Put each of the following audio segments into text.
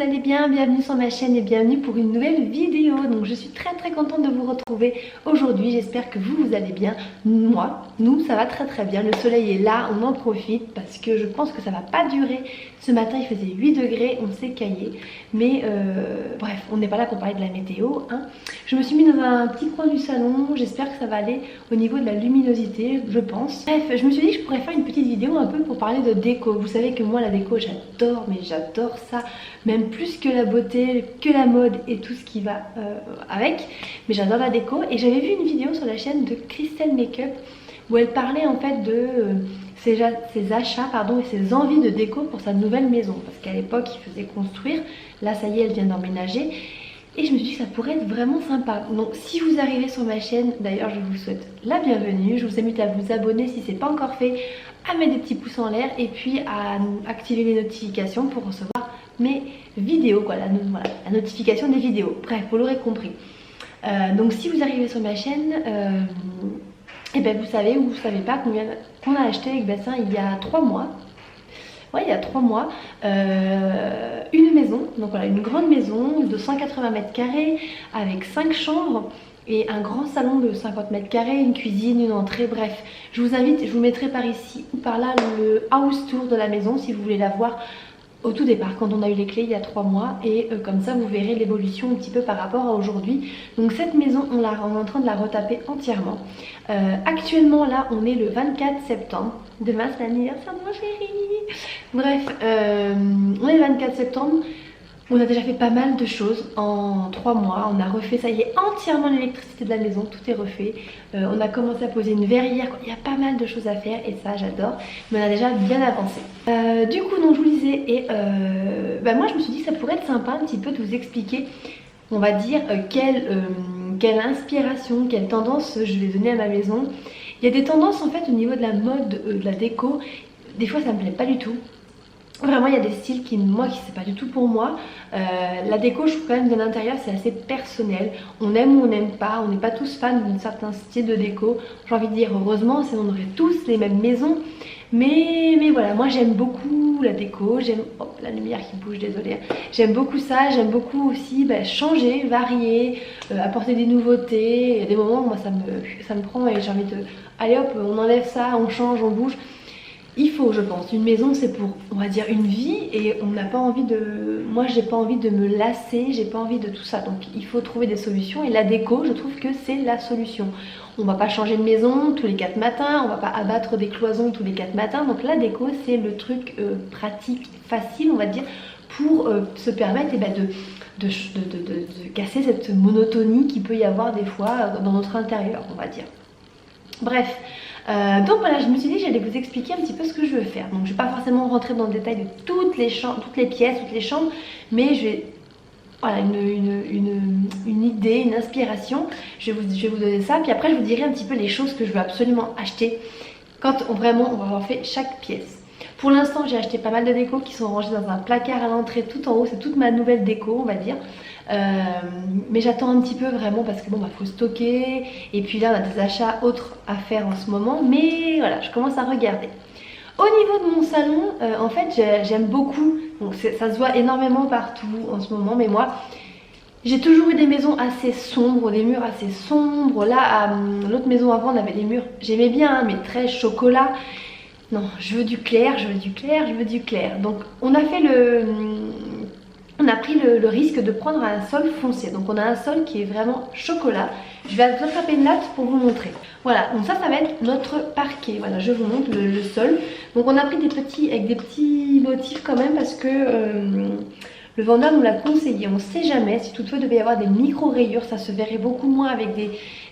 allez bien, bienvenue sur ma chaîne et bienvenue pour une nouvelle vidéo. Donc je suis très contente de vous retrouver aujourd'hui, j'espère que vous allez bien. Nous ça va très bien, le soleil est là, on en profite parce que je pense que ça va pas durer. Ce matin il faisait 8 degrés, on s'est caillé, mais bref, on n'est pas là pour parler de la météo hein. Je me suis mis dans un petit coin du salon, j'espère que ça va aller au niveau de la luminosité, je pense. Bref, je me suis dit que je pourrais faire une petite vidéo un peu pour parler de déco. Vous savez que moi la déco j'adore, mais j'adore ça, même plus que la beauté, que la mode et tout ce qui va avec. Mais j'adore la déco et j'avais vu une vidéo sur la chaîne de Christelle Makeup où elle parlait en fait de ses achats et ses envies de déco pour sa nouvelle maison. Parce qu'à l'époque il faisait construire, là ça y est elle vient d'emménager. Et je me suis dit que ça pourrait être vraiment sympa. Donc si vous arrivez sur ma chaîne, d'ailleurs je vous souhaite la bienvenue. Je vous invite à vous abonner si ce n'est pas encore fait, à mettre des petits pouces en l'air et puis à activer les notifications pour recevoir mes vidéos, quoi, la notification des vidéos. Bref, vous l'aurez compris. Donc si vous arrivez sur ma chaîne, et ben vous savez ou vous savez pas qu'on a acheté avec Bassin il y a 3 mois. Ouais, il y a 3 mois, une maison, donc voilà, une grande maison de 180 mètres carrés avec 5 chambres et un grand salon de 50 mètres carrés, une cuisine, une entrée, bref. Je vous invite, je vous mettrai par ici ou par là le house tour de la maison si vous voulez la voir au tout départ quand on a eu les clés il y a 3 mois et comme ça vous verrez l'évolution un petit peu par rapport à aujourd'hui. Donc cette maison on est en train de la retaper entièrement. Actuellement là on est le 24 septembre, demain c'est l'anniversaire de mon chéri. Bref, on est le 24 septembre. On a déjà fait pas mal de choses en 3 mois, on a refait, ça y est, entièrement l'électricité de la maison, tout est refait. On a commencé à poser une verrière, il y a pas mal de choses à faire et ça j'adore, mais on a déjà bien avancé. Du coup, donc je vous disais, et moi je me suis dit que ça pourrait être sympa un petit peu de vous expliquer, on va dire, quelle inspiration, quelle tendance je vais donner à ma maison. Il y a des tendances en fait au niveau de la mode, de la déco, des fois ça me plaît pas du tout. Vraiment il y a des styles qui c'est pas du tout pour moi. La déco je trouve quand même de l'intérieur c'est assez personnel. On aime ou on n'aime pas, on n'est pas tous fans d'un certain style de déco. J'ai envie de dire heureusement, sinon on aurait tous les mêmes maisons. Mais voilà, moi j'aime beaucoup la déco, j'aime... Hop, la lumière qui bouge, désolée. J'aime beaucoup ça, j'aime beaucoup aussi changer, varier, apporter des nouveautés. Il y a des moments où moi ça me prend et j'ai envie de... Allez hop, on enlève ça, on change, on bouge. Il faut, je pense, une maison c'est pour, on va dire, une vie et on n'a pas envie de... Moi j'ai pas envie de me lasser, j'ai pas envie de tout ça. Donc il faut trouver des solutions et la déco, je trouve que c'est la solution. On va pas changer de maison tous les 4 matins, on va pas abattre des cloisons tous les 4 matins. Donc la déco c'est le truc pratique, facile on va dire, pour se permettre de casser cette monotonie qu'il peut y avoir des fois dans notre intérieur, on va dire. Bref. Donc voilà, je me suis dit que j'allais vous expliquer un petit peu ce que je veux faire. Donc je ne vais pas forcément rentrer dans le détail de toutes les pièces, toutes les chambres, mais je vais, voilà, une idée, une inspiration. Je vais vous donner ça, puis après je vous dirai un petit peu les choses que je veux absolument acheter quand vraiment on va avoir fait chaque pièce. Pour l'instant j'ai acheté pas mal de déco qui sont rangées dans un placard à l'entrée tout en haut, c'est toute ma nouvelle déco on va dire. Mais j'attends un petit peu vraiment parce que bon faut stocker et puis là on a des achats autres à faire en ce moment, mais voilà je commence à regarder. Au niveau de mon salon en fait j'aime beaucoup, donc ça se voit énormément partout en ce moment, mais moi j'ai toujours eu des maisons assez sombres, des murs assez sombres. Là à l'autre maison avant on avait des murs, j'aimais bien hein, mais très chocolat. Non, je veux du clair, je veux du clair, je veux du clair. Donc on a fait on a pris le risque de prendre un sol foncé. Donc on a un sol qui est vraiment chocolat. Je vais attraper une latte pour vous montrer. Voilà, donc ça va être notre parquet. Voilà, je vous montre le sol. Donc on a pris avec des petits motifs quand même parce que le vendeur nous l'a conseillé. On ne sait jamais, si toutefois il devait y avoir des micro-rayures, ça se verrait beaucoup moins avec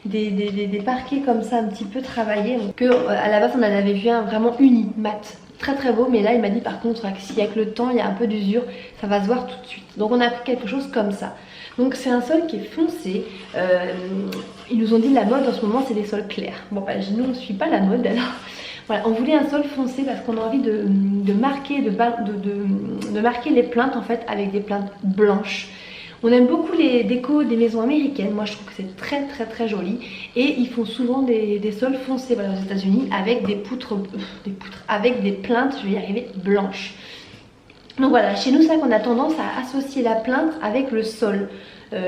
des parquets comme ça un petit peu travaillés. Donc à la base on en avait vu un vraiment uni, mat. Très beau, mais là il m'a dit par contre que si avec le temps il y a un peu d'usure ça va se voir tout de suite. Donc on a pris quelque chose comme ça. Donc c'est un sol qui est foncé. Ils nous ont dit la mode en ce moment c'est des sols clairs. Bon nous on ne suit pas la mode alors. Voilà, on voulait un sol foncé parce qu'on a envie de marquer les plinthes en fait avec des plinthes blanches. On aime beaucoup les décos des maisons américaines, moi je trouve que c'est très joli. Et ils font souvent des sols foncés voilà, aux États-Unis avec avec des plinthes, je vais y arriver, blanches. Donc voilà, chez nous c'est vrai qu'on a tendance à associer la plinthe avec le sol.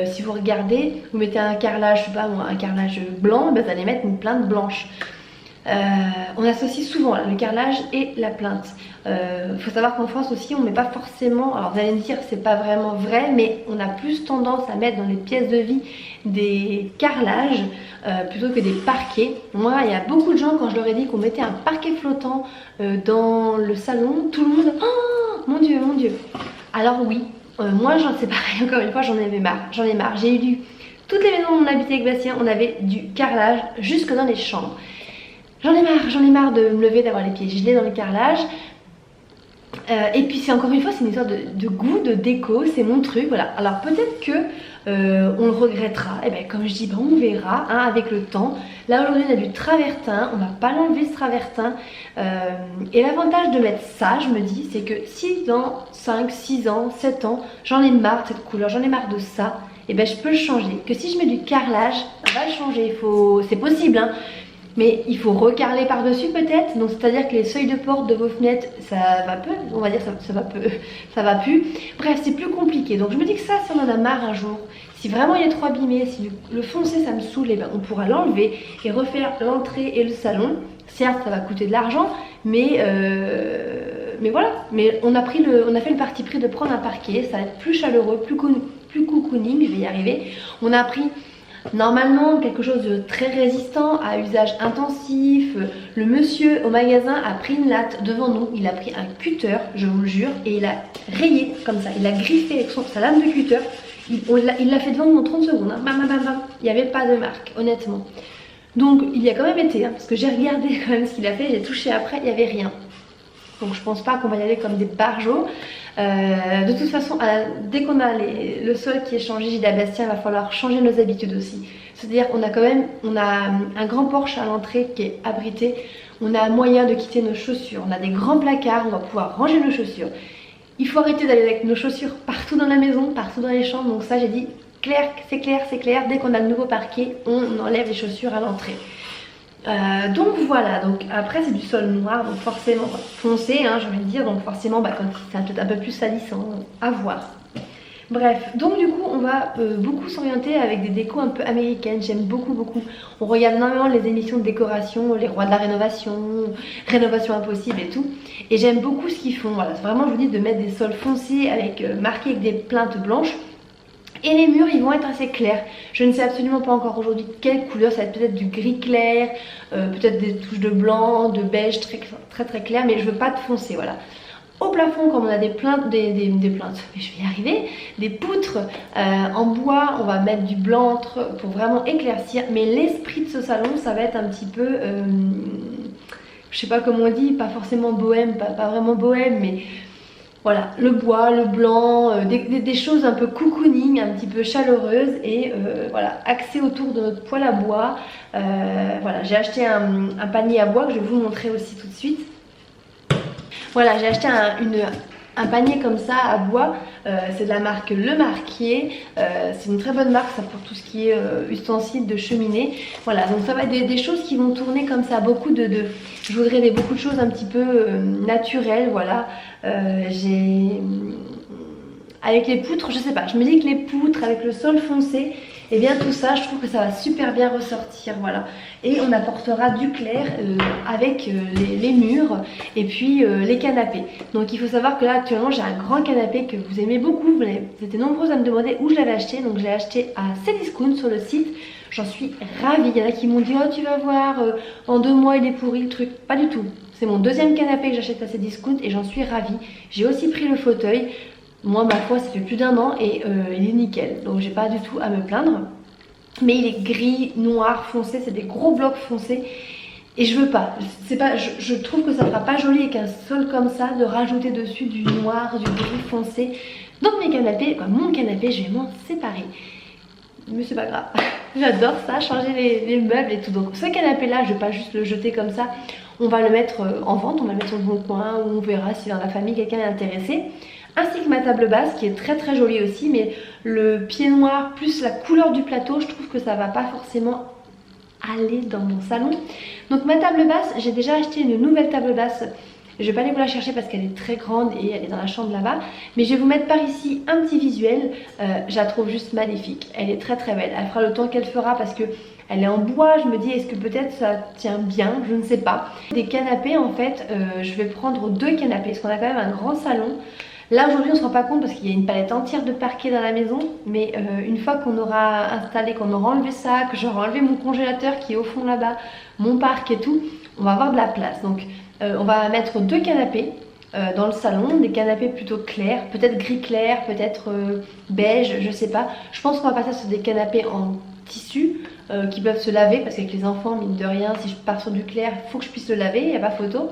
Si vous regardez, vous mettez un carrelage, je sais pas moi, un carrelage blanc, ben vous allez mettre une plinthe blanche. On associe souvent le carrelage et la plinthe. Faut savoir qu'en France aussi on met pas forcément, alors vous allez me dire c'est pas vraiment vrai, mais on a plus tendance à mettre dans les pièces de vie des carrelages plutôt que des parquets. Moi il y a beaucoup de gens, quand je leur ai dit qu'on mettait un parquet flottant dans le salon, tout le monde oh mon dieu mon dieu. Alors oui, moi j'en sais pareil, encore une fois j'en ai marre. J'ai eu toutes les maisons où on habitait avec Bastien, on avait du carrelage jusque dans les chambres. J'en ai marre de me lever, d'avoir les pieds gelés dans le carrelage. Et puis c'est encore une fois, c'est une histoire de goût, de déco, c'est mon truc, voilà. Alors peut-être que on le regrettera, et bien comme je dis, ben, on verra hein, avec le temps. Là aujourd'hui on a du travertin, on va pas l'enlever ce travertin. Et l'avantage de mettre ça, je me dis, c'est que si dans 5, 6 ans, 7 ans, j'en ai marre de cette couleur, j'en ai marre de ça, et ben je peux le changer. Que si je mets du carrelage, ça va le changer, c'est possible hein. Mais il faut recarreler par-dessus peut-être, donc c'est-à-dire que les seuils de porte de vos fenêtres, ça va peu, on va dire ça va plus. Bref, c'est plus compliqué. Donc je me dis que ça, si on en a marre un jour, si vraiment il est trop abîmé, si le foncé ça me saoule, eh ben, on pourra l'enlever et refaire l'entrée et le salon. Certes, ça va coûter de l'argent, mais voilà. Mais on a fait le parti pris de prendre un parquet, ça va être plus chaleureux, plus cocooning, je vais y arriver. On a pris normalement quelque chose de très résistant à usage intensif. Le monsieur au magasin a pris une latte devant nous, il a pris un cutter, je vous le jure, et il a rayé comme ça, il a griffé avec sa lame de cutter, il l'a fait devant nous en 30 secondes, hein. Bam, bam, bam, bam. Il n'y avait pas de marque, honnêtement. Donc il y a quand même été, hein, parce que j'ai regardé quand même ce qu'il a fait, j'ai touché après, il n'y avait rien. Donc je pense pas qu'on va y aller comme des barjots. De toute façon, dès qu'on a le sol qui est changé, j'ai dit à Bastien, il va falloir changer nos habitudes aussi. C'est-à-dire qu'on a quand même, on a un grand porche à l'entrée qui est abrité. On a moyen de quitter nos chaussures. On a des grands placards, on va pouvoir ranger nos chaussures. Il faut arrêter d'aller avec nos chaussures partout dans la maison, partout dans les chambres. Donc ça j'ai dit, c'est clair. Dès qu'on a le nouveau parquet, on enlève les chaussures à l'entrée. Donc voilà, donc après c'est du sol noir, donc forcément foncé hein, j'ai envie de dire, donc forcément bah, quand c'est peut-être un peu plus salissant à voir. Bref, donc du coup on va beaucoup s'orienter avec des décos un peu américaines, j'aime beaucoup. On regarde énormément les émissions de décoration, les rois de la rénovation, rénovation impossible et tout. Et j'aime beaucoup ce qu'ils font, voilà, vraiment je vous dis de mettre des sols foncés avec marqués avec des plinthes blanches. Et les murs ils vont être assez clairs. Je ne sais absolument pas encore aujourd'hui quelle couleur, ça va être peut-être du gris clair, peut-être des touches de blanc, de beige très clair, mais je veux pas de foncé, voilà. Au plafond, comme on a des plaintes, des plaintes, je vais y arriver, des poutres en bois, on va mettre du blanc pour vraiment éclaircir. Mais l'esprit de ce salon, ça va être un petit peu, je sais pas comment on dit, pas forcément bohème, pas vraiment bohème, mais voilà, le bois, le blanc, des choses un peu cocooning, un petit peu chaleureuses et voilà, axées autour de notre poêle à bois. Voilà, j'ai acheté un panier à bois que je vais vous montrer aussi tout de suite. Voilà, j'ai acheté un panier comme ça à bois, c'est de la marque Le Marquier, c'est une très bonne marque ça pour tout ce qui est ustensiles de cheminée. Voilà, donc ça va être des choses qui vont tourner comme ça, je voudrais beaucoup de choses un petit peu naturelles, voilà. Avec les poutres, je sais pas, je me dis que les poutres avec le sol foncé, et bien tout ça, je trouve que ça va super bien ressortir, voilà. Et on apportera du clair avec les murs et puis les canapés. Donc il faut savoir que là actuellement j'ai un grand canapé que vous aimez beaucoup, vous étiez nombreuses à me demander où je l'avais acheté. Donc je l'ai acheté à Cdiscount sur le site, j'en suis ravie. Il y en a qui m'ont dit oh tu vas voir, en 2 mois il est pourri le truc, pas du tout. C'est mon deuxième canapé que j'achète à Cdiscount et j'en suis ravie. J'ai aussi pris le fauteuil. Moi ma foi ça fait plus d'1 an et il est nickel, donc j'ai pas du tout à me plaindre. Mais il est gris, noir, foncé, c'est des gros blocs foncés. Et je veux pas, je trouve que ça fera pas joli avec un sol comme ça, de rajouter dessus du noir, du gris foncé. Donc mes canapés, mon canapé, je vais m'en séparer. Mais c'est pas grave, j'adore ça, changer les meubles et tout. Donc ce canapé là, je vais pas juste le jeter comme ça. On va le mettre en vente, on va le mettre sur le bon coin, ou on verra si dans la famille quelqu'un est intéressé. Ainsi que ma table basse qui est très jolie aussi, mais le pied noir plus la couleur du plateau, je trouve que ça va pas forcément aller dans mon salon. Donc ma table basse, j'ai déjà acheté une nouvelle table basse Je vais pas aller vous la chercher parce qu'elle est très grande et elle est dans la chambre là-bas. Mais je vais vous mettre par ici un petit visuel. Je la trouve juste magnifique. Elle est très très belle. Elle fera le temps qu'elle fera parce que elle est en bois. Je me dis est-ce que peut-être ça tient bien, je ne sais pas. Des canapés en fait, je vais prendre 2 canapés parce qu'on a quand même un grand salon. Là aujourd'hui on ne se rend pas compte parce qu'il y a une palette entière de parquet dans la maison. Mais une fois qu'on aura installé, qu'on aura enlevé ça, que j'aurai enlevé mon congélateur qui est au fond là-bas, mon parc et tout, on va avoir de la place. Donc on va mettre 2 canapés dans le salon, des canapés plutôt clairs, peut-être gris clair, peut-être beige, je sais pas. Je pense qu'on va passer sur des canapés en tissu qui peuvent se laver parce qu'avec les enfants, mine de rien, si je pars sur du clair, il faut que je puisse le laver, il n'y a pas photo.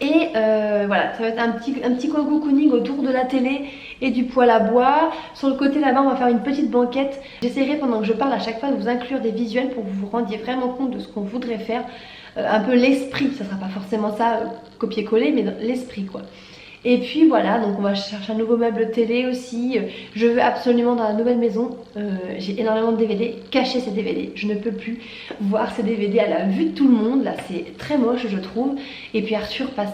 Et voilà, ça va être un petit cocooning autour de la télé et du poêle à bois. Sur le côté là-bas, on va faire une petite banquette. J'essaierai pendant que je parle à chaque fois de vous inclure des visuels pour que vous vous rendiez vraiment compte de ce qu'on voudrait faire. Un peu l'esprit, ça sera pas forcément ça copier-coller, mais l'esprit quoi. Et puis voilà, donc on va chercher un nouveau meuble télé aussi. Je veux absolument dans la nouvelle maison, j'ai énormément de DVD, cacher ces DVD. Je ne peux plus voir ces DVD à la vue de tout le monde, là c'est très moche je trouve. Et puis Arthur passe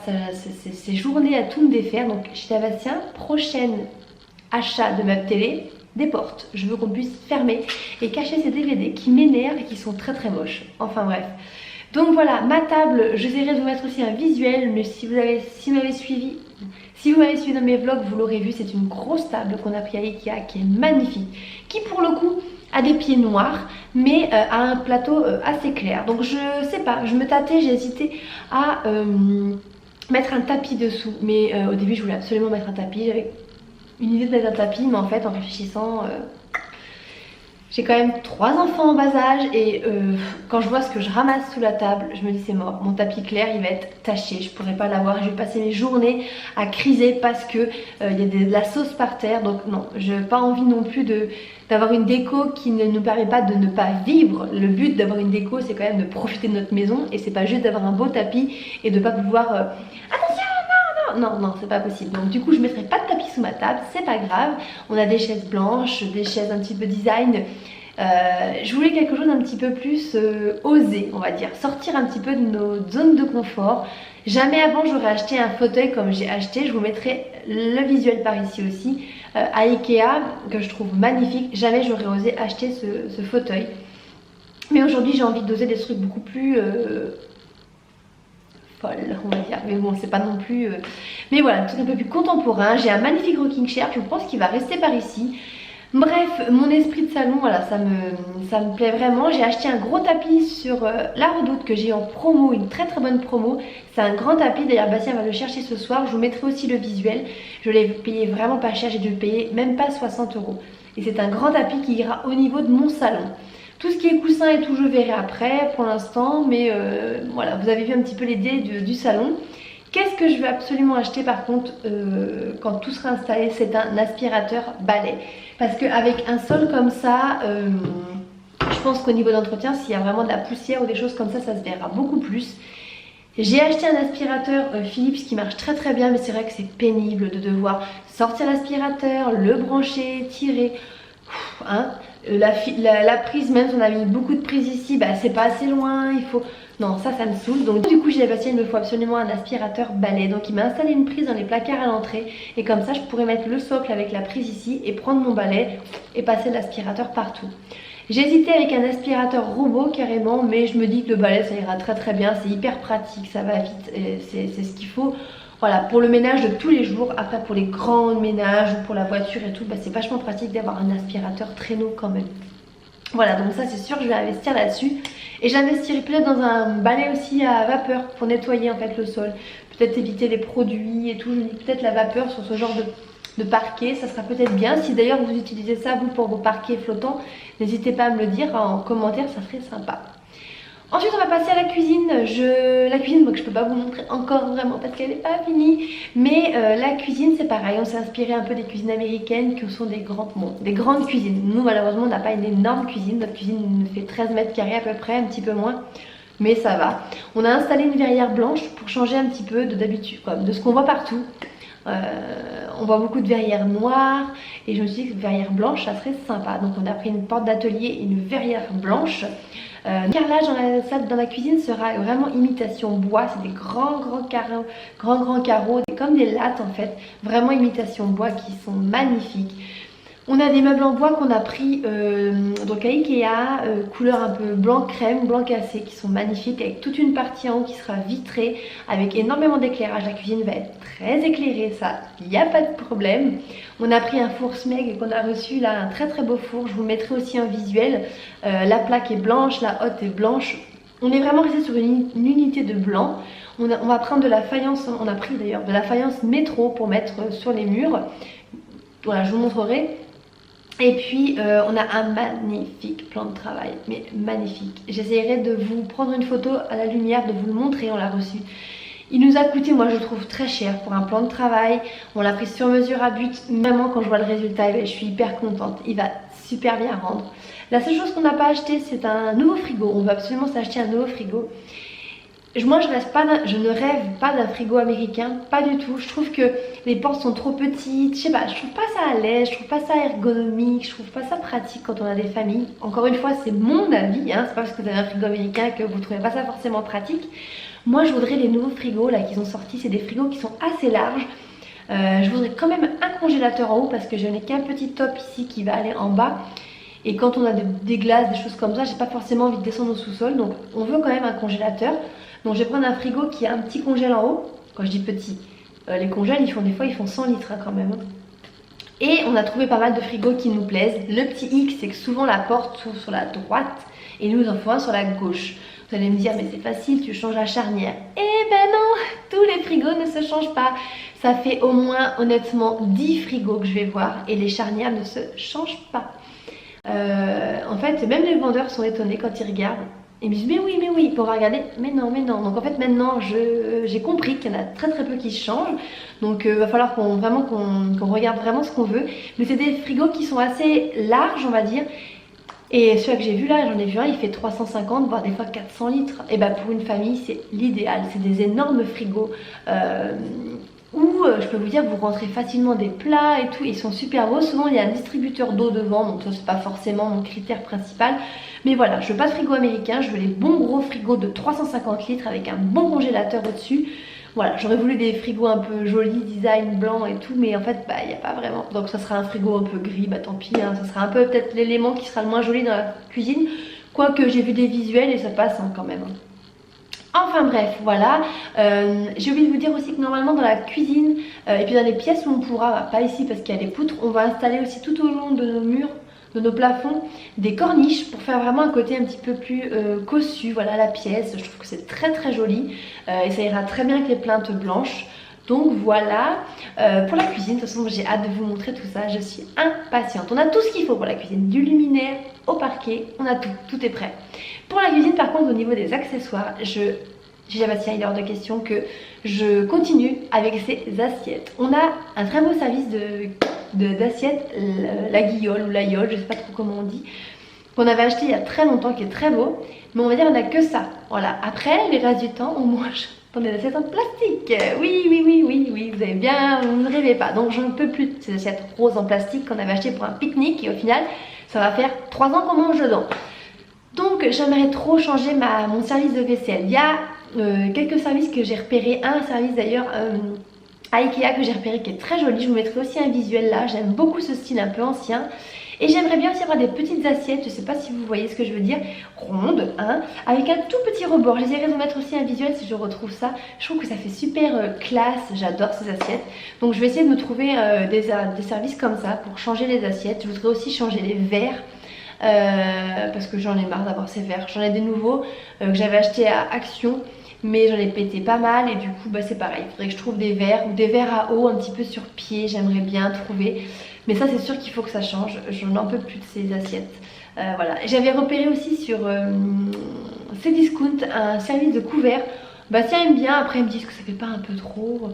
ses journées à tout me défaire, donc chez Bastien, prochaine achat de meubles télé, des portes. Je veux qu'on puisse fermer et cacher ces DVD qui m'énervent et qui sont très très moches. Enfin bref. Donc voilà, ma table, j'essaierai de vous mettre aussi un visuel, mais si vous m'avez suivi dans mes vlogs, vous l'aurez vu, c'est une grosse table qu'on a pris à Ikea qui est magnifique, qui pour le coup a des pieds noirs, mais a un plateau assez clair. Donc je sais pas, je me tâtais, j'ai hésité à mettre un tapis dessous, mais au début je voulais absolument mettre un tapis, j'avais une idée de mettre un tapis, mais en fait en réfléchissant... J'ai quand même 3 enfants en bas âge et quand je vois ce que je ramasse sous la table, je me dis c'est mort. Mon tapis clair il va être taché, je pourrais pas l'avoir. Je vais passer mes journées à criser parce que il y a de la sauce par terre. Donc non, je n'ai pas envie non plus d'avoir une déco qui ne nous permet pas de ne pas vivre. Le but d'avoir une déco c'est quand même de profiter de notre maison et c'est pas juste d'avoir un beau tapis et de pas pouvoir... Attention non, non, c'est pas possible. Donc du coup je mettrai pas de tapis sous ma table, c'est pas grave. On a des chaises blanches, des chaises un petit peu design. Je voulais quelque chose d'un petit peu plus osé, on va dire. Sortir un petit peu de nos zones de confort. Jamais avant j'aurais acheté un fauteuil comme j'ai acheté. Je vous mettrai le visuel par ici aussi. À Ikea, que je trouve magnifique. Jamais j'aurais osé acheter ce fauteuil. Mais aujourd'hui j'ai envie d'oser des trucs beaucoup plus... folle on va dire, mais bon c'est pas non plus mais voilà, tout un peu plus contemporain. J'ai un magnifique rocking chair, je pense qu'il va rester par ici. Bref, mon esprit de salon, voilà, ça me plaît vraiment. J'ai acheté un gros tapis sur la Redoute que j'ai en promo, une très très bonne promo. C'est un grand tapis, d'ailleurs Bastien va le chercher ce soir. Je vous mettrai aussi le visuel. Je l'ai payé vraiment pas cher, j'ai dû le payer même pas 60 €. Et c'est un grand tapis qui ira au niveau de mon salon. Tout ce qui est coussin et tout, je verrai après pour l'instant. Mais voilà, vous avez vu un petit peu l'idée du salon. Qu'est-ce que je veux absolument acheter par contre quand tout sera installé? C'est un aspirateur balai. Parce qu'avec un sol comme ça, je pense qu'au niveau d'entretien, s'il y a vraiment de la poussière ou des choses comme ça se verra beaucoup plus. J'ai acheté un aspirateur Philips qui marche très très bien, mais c'est vrai que c'est pénible de devoir sortir l'aspirateur, le brancher, tirer. Hein, la prise, même si on a mis beaucoup de prises ici, bah, c'est pas assez loin, il faut... Non, ça me saoule. Donc du coup j'ai passé, il me faut absolument un aspirateur balai. Donc il m'a installé une prise dans les placards à l'entrée. Et comme ça je pourrais mettre le socle avec la prise ici et prendre mon balai et passer l'aspirateur partout. J'ai hésité avec un aspirateur robot carrément, mais je me dis que le balai ça ira très très bien. C'est hyper pratique, ça va vite, c'est ce qu'il faut. Voilà, pour le ménage de tous les jours. Après pour les grands ménages ou pour la voiture et tout, bah, c'est vachement pratique d'avoir un aspirateur traîneau quand même. Voilà, donc ça c'est sûr que je vais investir là-dessus. Et j'investirai peut-être dans un balai aussi à vapeur pour nettoyer en fait le sol. Peut-être éviter les produits et tout. Je me dis peut-être la vapeur sur ce genre de parquet, ça sera peut-être bien. Si d'ailleurs vous utilisez ça vous pour vos parquets flottants, n'hésitez pas à me le dire en commentaire, ça serait sympa. Ensuite on va passer à la cuisine. La cuisine donc je peux pas vous montrer encore vraiment parce qu'elle n'est pas finie. Mais la cuisine c'est pareil, on s'est inspiré un peu des cuisines américaines qui sont des grandes cuisines. Nous malheureusement on n'a pas une énorme cuisine, notre cuisine fait 13 mètres carrés à peu près, un petit peu moins. Mais ça va. On a installé une verrière blanche pour changer un petit peu d'habitude, de ce qu'on voit partout. On voit beaucoup de verrières noires et je me suis dit que verrière blanche ça serait sympa. Donc on a pris une porte d'atelier et une verrière blanche. Le carrelage dans la cuisine sera vraiment imitation bois, c'est des grands carreaux, grands carreaux, comme des lattes en fait, vraiment imitation bois qui sont magnifiques. On a des meubles en bois qu'on a pris donc à Ikea, couleur un peu blanc crème, blanc cassé, qui sont magnifiques, avec toute une partie en haut qui sera vitrée, avec énormément d'éclairage. La cuisine va être très éclairée, ça, il n'y a pas de problème. On a pris un four Smeg qu'on a reçu là, un très beau four, je vous mettrai aussi un visuel. La plaque est blanche, la hotte est blanche. On est vraiment resté sur une unité de blanc. On va prendre de la faïence, on a pris d'ailleurs de la faïence métro pour mettre sur les murs. Voilà, je vous montrerai. Et puis on a un magnifique plan de travail, mais magnifique. J'essaierai de vous prendre une photo à la lumière, de vous le montrer, on l'a reçu. Il nous a coûté, moi je trouve, très cher pour un plan de travail. On l'a pris sur mesure à but. Vraiment quand je vois le résultat, je suis hyper contente. Il va super bien rendre. La seule chose qu'on n'a pas acheté, c'est un nouveau frigo. On veut absolument s'acheter un nouveau frigo. Moi je ne rêve pas d'un frigo américain, pas du tout. Je trouve que les portes sont trop petites, je sais pas, je trouve pas ça à l'aise, je trouve pas ça ergonomique, je trouve pas ça pratique quand on a des familles. Encore une fois, c'est mon avis, hein. C'est pas parce que vous avez un frigo américain que vous trouvez pas ça forcément pratique. Moi je voudrais les nouveaux frigos là qu'ils ont sortis, c'est des frigos qui sont assez larges. Je voudrais quand même un congélateur en haut parce que je n'ai qu'un petit top ici qui va aller en bas. Et quand on a des glaces, des choses comme ça, j'ai pas forcément envie de descendre au sous-sol, donc on veut quand même un congélateur. Donc je vais prendre un frigo qui a un petit congèle en haut. Quand je dis petit, les congèles des fois ils font 100 litres hein, quand même. Et on a trouvé pas mal de frigos qui nous plaisent. Le petit hic, c'est que souvent la porte s'ouvre sur la droite et nous en faut un sur la gauche. Vous allez me dire mais c'est facile, tu changes la charnière. Eh ben non, tous les frigos ne se changent pas. Ça fait au moins honnêtement 10 frigos que je vais voir et les charnières ne se changent pas. En fait même les vendeurs sont étonnés quand ils regardent. Ils me disent mais oui, pour regarder, mais non. Donc en fait maintenant j'ai compris qu'il y en a très peu qui changent. Donc va falloir qu'on regarde vraiment ce qu'on veut. Mais c'est des frigos qui sont assez larges on va dire. Et celui que j'ai vu là, j'en ai vu un, il fait 350 voire des fois 400 litres. Et bah pour une famille c'est l'idéal, c'est des énormes frigos. Où je peux vous dire vous rentrez facilement des plats et tout, ils sont super beaux. Souvent il y a un distributeur d'eau devant, donc ça c'est pas forcément mon critère principal. Mais voilà, je veux pas de frigo américain, je veux les bons gros frigos de 350 litres avec un bon congélateur au-dessus. Voilà, j'aurais voulu des frigos un peu jolis, design blanc et tout, mais en fait bah il n'y a pas vraiment. Donc ça sera un frigo un peu gris, bah tant pis, hein, ça sera un peu peut-être l'élément qui sera le moins joli dans la cuisine. Quoique j'ai vu des visuels et ça passe hein, quand même. Enfin bref, voilà. J'ai oublié de vous dire aussi que normalement dans la cuisine et puis dans les pièces où on pourra, pas ici parce qu'il y a les poutres, on va installer aussi tout au long de nos murs, de nos plafonds, des corniches pour faire vraiment un côté un petit peu plus cossu. Voilà la pièce, je trouve que c'est très joli et ça ira très bien avec les plinthes blanches. Donc voilà, pour la cuisine, de toute façon j'ai hâte de vous montrer tout ça, je suis impatiente. On a tout ce qu'il faut pour la cuisine, du luminaire au parquet, on a tout est prêt. Pour la cuisine par contre au niveau des accessoires, Sébastien il est hors de question que je continue avec ces assiettes. On a un très beau service d'assiettes, la guillole ou l'aïeule, je sais pas trop comment on dit, qu'on avait acheté il y a très longtemps, qui est très beau, mais on va dire on a que ça. Voilà, après les restes du temps on mange dans des assiettes en plastique. Oui, vous avez bien, vous ne rêvez pas. Donc j'en peux plus de ces assiettes roses en plastique qu'on avait acheté pour un pique-nique et au final ça va faire 3 ans qu'on mange dedans. Donc j'aimerais trop changer mon service de vaisselle. Il y a quelques services que j'ai repérés, un service d'ailleurs à Ikea que j'ai repéré qui est très joli. Je vous mettrai aussi un visuel là, j'aime beaucoup ce style un peu ancien. Et j'aimerais bien aussi avoir des petites assiettes, je sais pas si vous voyez ce que je veux dire, rondes, hein, avec un tout petit rebord. J'essaierai de vous mettre aussi un visuel si je retrouve ça. Je trouve que ça fait super classe, j'adore ces assiettes. Donc je vais essayer de me trouver des services comme ça pour changer les assiettes. Je voudrais aussi changer les verres. Parce que j'en ai marre d'avoir ces verres. J'en ai des nouveaux que j'avais achetés à Action, mais j'en ai pété pas mal et du coup bah, c'est pareil. Il faudrait que je trouve des verres ou des verres à eau un petit peu sur pied. J'aimerais bien trouver, mais ça c'est sûr qu'il faut que ça change. Je n'en peux plus de ces assiettes. Voilà. J'avais repéré aussi sur Cdiscount un service de couvert. Bastien aime bien, après ils me disent que ça fait pas un peu trop.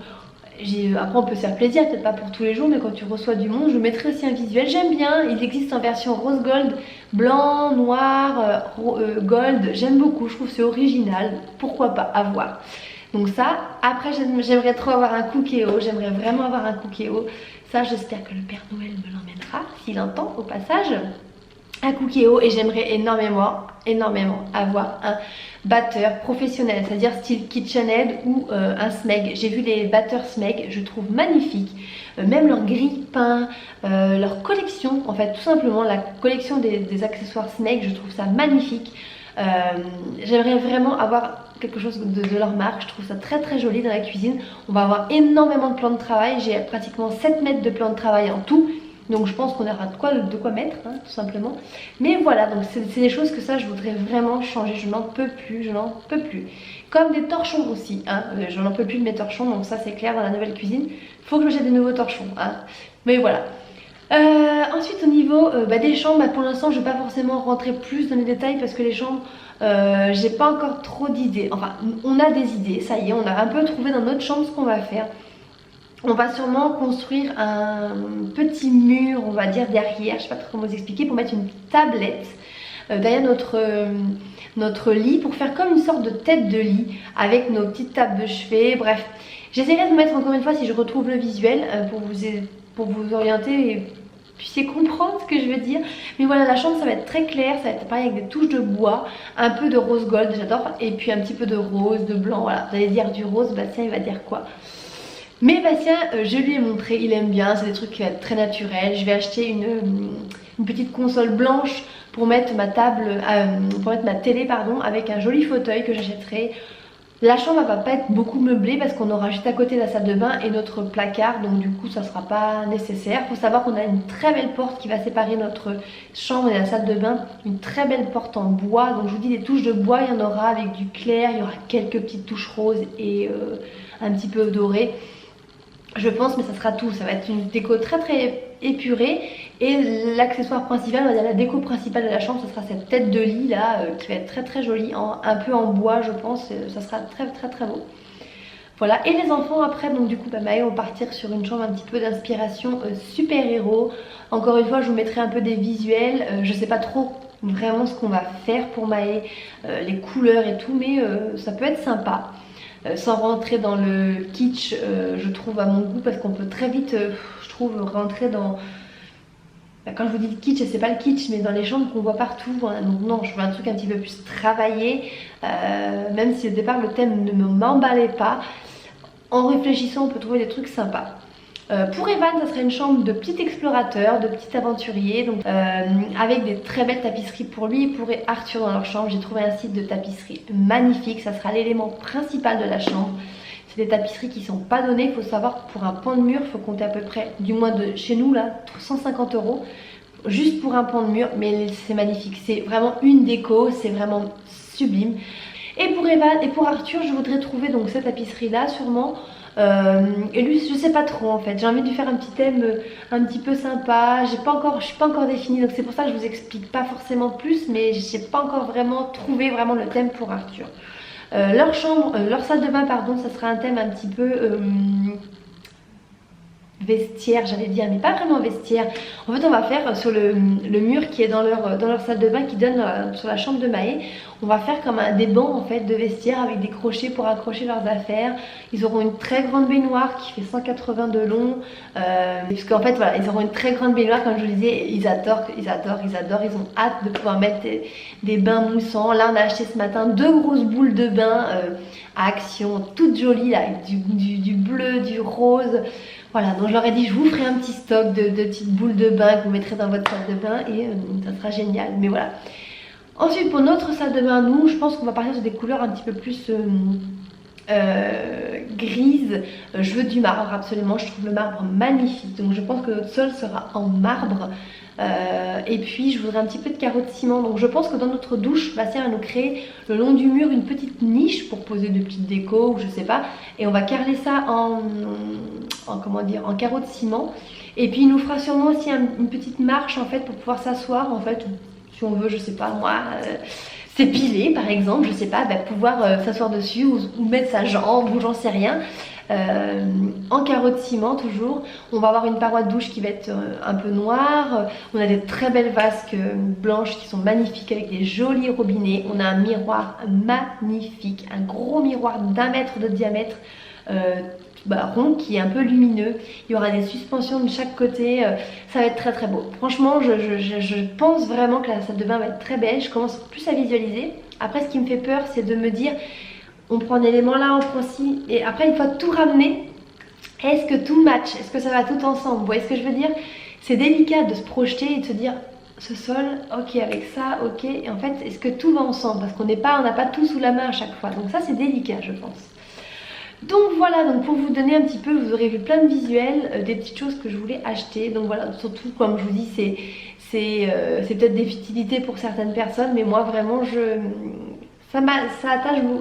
Après on peut se faire plaisir, peut-être pas pour tous les jours, mais quand tu reçois du monde, je vous mettrai aussi un visuel. J'aime bien, il existe en version rose gold, blanc, noir, gold. J'aime beaucoup, je trouve c'est original, pourquoi pas, à voir. Donc ça, après j'aimerais trop avoir un Cookéo, j'aimerais vraiment avoir un Cookéo. Ça j'espère que le Père Noël me l'emmènera, s'il entend au passage. un Cookéo et j'aimerais énormément avoir un batteur professionnel, c'est-à-dire style KitchenAid ou un Smeg. J'ai vu les batteurs Smeg, je trouve magnifiques, même leur grille-pain, leur collection, en fait tout simplement la collection des accessoires Smeg, je trouve ça magnifique. J'aimerais vraiment avoir quelque chose de leur marque, je trouve ça très joli dans la cuisine. On va avoir énormément de plans de travail, j'ai pratiquement 7 mètres de plans de travail en tout. Donc je pense qu'on aura de quoi mettre, hein, tout simplement. Mais voilà, donc c'est des choses que ça je voudrais vraiment changer. Je n'en peux plus. Comme des torchons aussi, hein. Je n'en peux plus de mes torchons, donc ça c'est clair dans la nouvelle cuisine. Il faut que j'achète des nouveaux torchons, hein. Mais voilà. Ensuite au niveau des chambres, pour l'instant je ne vais pas forcément rentrer plus dans les détails parce que les chambres, j'ai pas encore trop d'idées. Enfin, on a des idées, ça y est, on a un peu trouvé dans notre chambre ce qu'on va faire. On va sûrement construire un petit mur, on va dire derrière, je sais pas trop comment vous expliquer, pour mettre une tablette derrière notre lit, pour faire comme une sorte de tête de lit avec nos petites tables de chevet. Bref, j'essaierai de vous mettre encore une fois si je retrouve le visuel pour vous orienter et puissiez comprendre ce que je veux dire. Mais voilà, la chambre ça va être très clair, ça va être pareil avec des touches de bois, un peu de rose gold, j'adore, et puis un petit peu de rose, de blanc. Voilà, vous allez dire du rose, Bastien il va dire quoi? Mais Bastien, je lui ai montré, il aime bien, c'est des trucs qui vont être très naturels. Je vais acheter une petite console blanche pour mettre ma télé pardon, avec un joli fauteuil que j'achèterai. La chambre va pas être beaucoup meublée parce qu'on aura juste à côté la salle de bain et notre placard, donc du coup ça sera pas nécessaire. Il faut savoir qu'on a une très belle porte qui va séparer notre chambre et la salle de bain, une très belle porte en bois. Donc je vous dis, des touches de bois il y en aura avec du clair, il y aura quelques petites touches roses et un petit peu dorées, je pense, mais ça sera tout. Ça va être une déco très épurée. Et l'accessoire principal, on va dire la déco principale de la chambre, ce sera cette tête de lit là qui va être très jolie, un peu en bois je pense. Ça sera très beau. Voilà, et les enfants après, donc du coup Maë vont partir sur une chambre un petit peu d'inspiration super-héros. Encore une fois je vous mettrai un peu des visuels, je sais pas trop vraiment ce qu'on va faire pour Maë, les couleurs et tout, mais ça peut être sympa. Sans rentrer dans le kitsch, je trouve à mon goût, parce qu'on peut très vite, je trouve, rentrer dans... Quand je vous dis le kitsch, c'est pas le kitsch, mais dans les chambres qu'on voit partout, hein. Donc non, je veux un truc un petit peu plus travaillé, même si au départ le thème ne m'emballait pas. En réfléchissant, on peut trouver des trucs sympas. Pour Evan, ça serait une chambre de petit explorateur, de petit aventurier, donc avec des très belles tapisseries pour lui et pour Arthur dans leur chambre. J'ai trouvé un site de tapisserie magnifique, ça sera l'élément principal de la chambre. C'est des tapisseries qui sont pas données, il faut savoir que pour un pan de mur, il faut compter à peu près, du moins de chez nous là, 150 € juste pour un pan de mur, mais c'est magnifique, c'est vraiment une déco, c'est vraiment sublime. Et pour Evan et pour Arthur, je voudrais trouver donc cette tapisserie là sûrement. Et lui je sais pas trop en fait, j'ai envie de lui faire un petit thème un petit peu sympa, je suis pas encore définie, donc c'est pour ça que je vous explique pas forcément plus, mais j'ai pas encore vraiment trouvé le thème pour Arthur. Leur chambre, leur salle de bain pardon, ça sera un thème un petit peu vestiaire, j'allais dire, mais pas vraiment vestiaire. En fait on va faire sur le mur qui est dans leur salle de bain qui donne sur la chambre de Maë, on va faire comme des bancs en fait de vestiaire avec des crochets pour accrocher leurs affaires. Ils auront une très grande baignoire qui fait 180 de long, parce qu'en fait voilà, ils auront une très grande baignoire, comme je vous le disais, ils adorent, ils ont hâte de pouvoir mettre des bains moussants. Là on a acheté ce matin 2 grosses boules de bain à Action, toutes jolies là, avec du bleu, du rose. Voilà, donc je leur ai dit je vous ferai un petit stock de petites boules de bain que vous mettrez dans votre salle de bain et ça sera génial. Mais voilà. Ensuite pour notre salle de bain, nous, je pense qu'on va partir sur des couleurs un petit peu plus grises. Je veux du marbre absolument, je trouve le marbre magnifique. Donc je pense que notre sol sera en marbre. Et puis je voudrais un petit peu de carreaux de ciment. Donc je pense que dans notre douche, Bastien va nous créer le long du mur une petite niche pour poser de petites décos ou je sais pas. Et on va carreler ça en carreaux de ciment. Et puis il nous fera sûrement aussi une petite marche en fait pour pouvoir s'asseoir en fait. Si on veut, je sais pas moi, s'épiler par exemple, je sais pas, pouvoir s'asseoir dessus ou mettre sa jambe ou j'en sais rien. en carreaux de ciment toujours. On va avoir une paroi de douche qui va être un peu noire. On a des très belles vasques blanches qui sont magnifiques avec des jolis robinets. On a un miroir magnifique, un gros miroir d'1 mètre de diamètre. Rond qui est un peu lumineux. Il y aura des suspensions de chaque côté. Ça va être très très beau. Franchement, je pense vraiment que la salle de bain va être très belle. Je commence plus à visualiser. Après, ce qui me fait peur, c'est de me dire on prend un élément là, on prend ci. Et après, une fois tout ramené, est-ce que tout match? Est-ce que ça va tout ensemble? Vous voyez ce que je veux dire? C'est délicat de se projeter et de se dire ce sol, ok, avec ça, ok. Et en fait, est-ce que tout va ensemble? Parce qu'on n'a pas tout sous la main à chaque fois. Donc ça, c'est délicat, je pense. Donc voilà, donc pour vous donner un petit peu, vous aurez vu plein de visuels, des petites choses que je voulais acheter. Donc voilà, surtout comme je vous dis, c'est peut-être des futilités pour certaines personnes, mais moi vraiment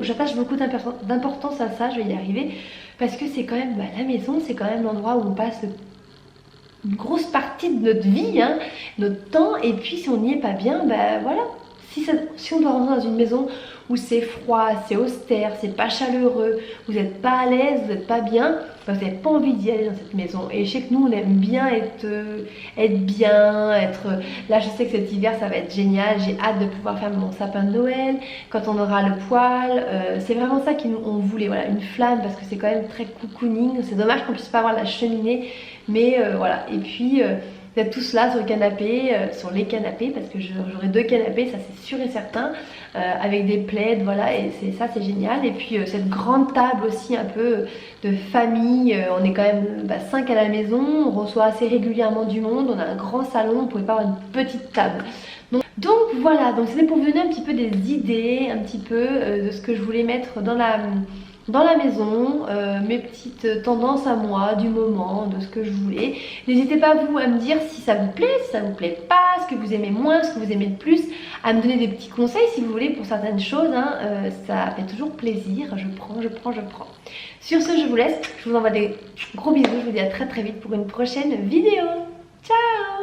j'attache beaucoup d'importance à ça, je vais y arriver. Parce que c'est quand même, la maison, c'est quand même l'endroit où on passe une grosse partie de notre vie, hein, notre temps. Et puis si on n'y est pas bien, voilà. Si on doit rentrer dans une maison où c'est froid, c'est austère, c'est pas chaleureux, vous n'êtes pas à l'aise, vous n'êtes pas bien, vous n'avez pas envie d'y aller dans cette maison. Et je sais que nous on aime bien être bien, là je sais que cet hiver ça va être génial, j'ai hâte de pouvoir faire mon sapin de Noël, quand on aura le poêle, c'est vraiment ça qu'on voulait, voilà, une flamme parce que c'est quand même très cocooning. C'est dommage qu'on puisse pas avoir la cheminée, mais voilà. Et puis vous êtes tous là sur le canapé, sur les canapés, parce que j'aurai 2 canapés, ça c'est sûr et certain, avec des plaids, voilà, et ça c'est génial. Et puis cette grande table aussi un peu de famille, on est quand même 5 à la maison, on reçoit assez régulièrement du monde, on a un grand salon, on pouvait pas avoir une petite table. Donc voilà, donc c'était pour vous donner un petit peu des idées, un petit peu de ce que je voulais mettre dans la maison, mes petites tendances à moi du moment, de ce que je voulais. N'hésitez pas vous à me dire si ça vous plaît, si ça vous plaît pas, ce que vous aimez moins, ce que vous aimez le plus, à me donner des petits conseils si vous voulez pour certaines choses, hein. Ça fait toujours plaisir, je prends. Sur ce, je vous laisse, je vous envoie des gros bisous, je vous dis à très très vite pour une prochaine vidéo. Ciao!